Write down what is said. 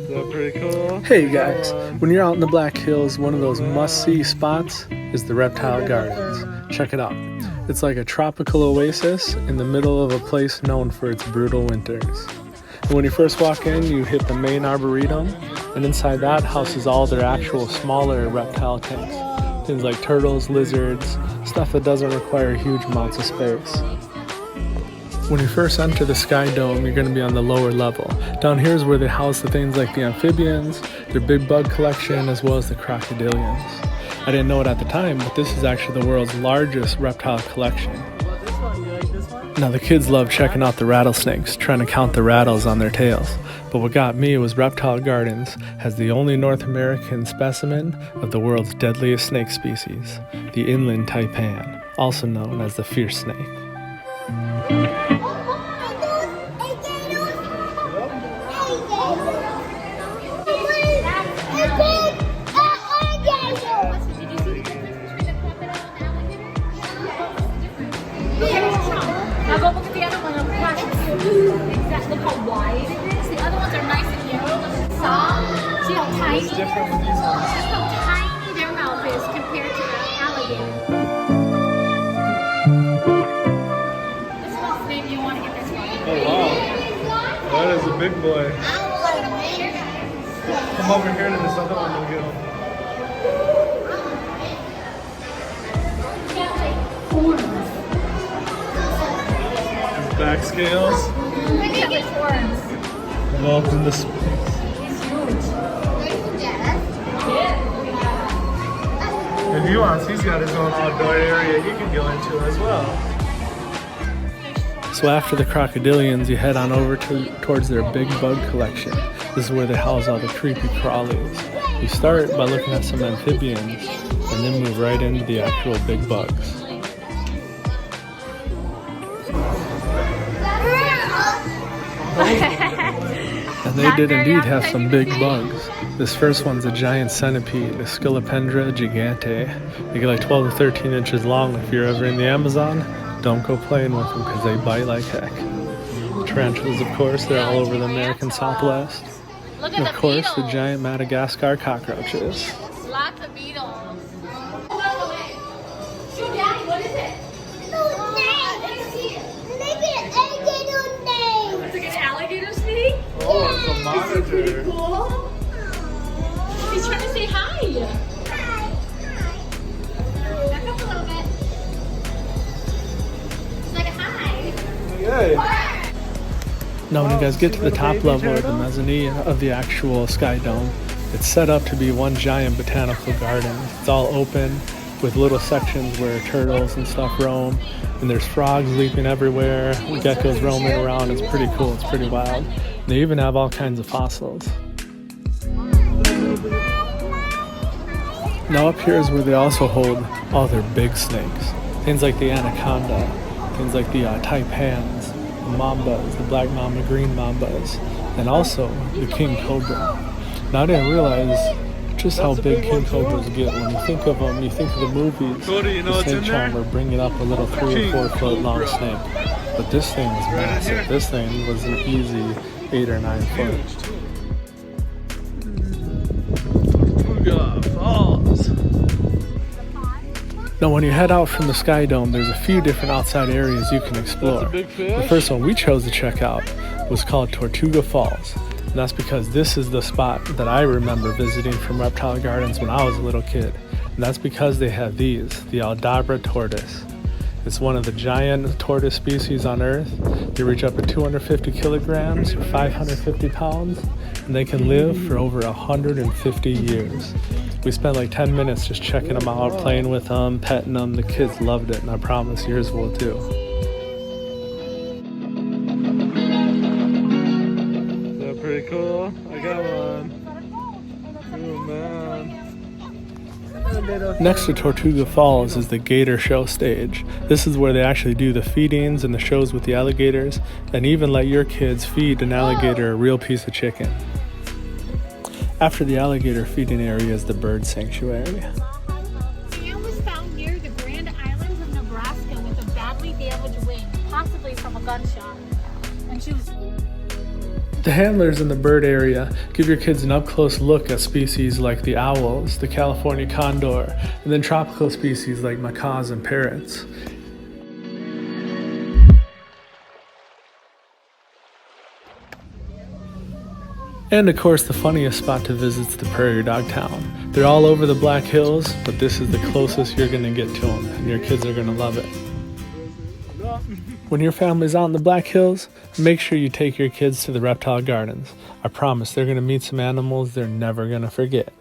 Is that pretty cool? Hey guys, when you're out in the Black Hills, one of those must-see spots is the Reptile Gardens. Check it out. It's like a tropical oasis in the middle of a place known for its brutal winters. And when you first walk in, you hit the main arboretum, and inside that houses all their actual smaller reptile tanks. Things like turtles, lizards, stuff that doesn't require huge amounts of space. When you first enter the Sky Dome, you're going to be on the lower level. Down here is where they house the things like the amphibians, their big bug collection, as well as the crocodilians. I didn't know it at the time, but this is actually the world's largest reptile collection. Now the kids love checking out the rattlesnakes, trying to count the rattles on their tails. But what got me was Reptile Gardens has the only North American specimen of the world's deadliest snake species, the inland taipan, also known as the fierce snake. Now go look at the other one. Look how wide it is. The other ones are nice and narrow, soft. See how tiny? What's different with these ones? Just how tiny their mouth is compared to the alligator. This one's maybe you want to get this one. Oh wow, that is a big boy. Come over here to this other one and get him. Back scales. Welcome to space. He's huge. If he wants, he's got his own outdoor area he can go into as well. So after the crocodilians, you head on over towards their big bug collection. This is where they house all the creepy crawlies. You start by looking at some amphibians, and then move right into the actual big bugs. And they did indeed have some big bugs. This first one's a giant centipede, a Scolopendra gigante. They get like 12 to 13 inches long. If you're ever in the Amazon, don't go playing with them because they bite like heck. Tarantulas, of course, they're all over the American Southwest. And of course, the giant Madagascar cockroaches. Lots of beetles. Shoot, Daddy, what is it? It's like an alligator snake? Oh, it's a monitor. Cool. He's trying to say hi. Back up a little bit. It's like a hi. Yay. Now when you guys get to the top level of the mezzanine of the actual Sky Dome, it's set up to be one giant botanical garden. It's all open with little sections where turtles and stuff roam, and there's frogs leaping everywhere, geckos roaming around. It's pretty cool, it's pretty wild. They even have all kinds of fossils. Now up here is where they also hold all their big snakes. Things like the anaconda, things like the taipans, the mambas, the black mamba, green mambas, and also the king cobra. Now I didn't realize just how big king cobras get. When you think of them, you think of the movies, Dakota, you know the what's snake in there? charmer bringing up a little 3 or 4 foot long snake. But this thing was massive. This thing was an easy 8 or 9 foot. Tortuga Falls. Now when you head out from the Sky Dome, there's a few different outside areas you can explore. That's a big fish. The first one we chose to check out was called Tortuga Falls. And that's because this is the spot that I remember visiting from Reptile Gardens when I was a little kid. And that's because they have these, the Aldabra tortoise. It's one of the giant tortoise species on Earth. They reach up to 250 kilograms or 550 pounds, and they can live for over 150 years. We spent like 10 minutes just checking them out, playing with them, petting them. The kids loved it, and I promise yours will too. Is that pretty cool? I got one. Oh man. Next to Tortuga Falls is the Gator Show stage. This is where they actually do the feedings and the shows with the alligators, and even let your kids feed an alligator a real piece of chicken. After the alligator feeding area is the bird sanctuary. Sam was found near the Grand Islands of Nebraska with a badly damaged wing, possibly from a gunshot. And she was The handlers in the bird area give your kids an up-close look at species like the owls, the California condor, and then tropical species like macaws and parrots. And of course, the funniest spot to visit is the Prairie Dog Town. They're all over the Black Hills, but this is the closest you're gonna get to them, and your kids are gonna love it. When your family's out in the Black Hills, make sure you take your kids to the Reptile Gardens. I promise they're gonna meet some animals they're never gonna forget.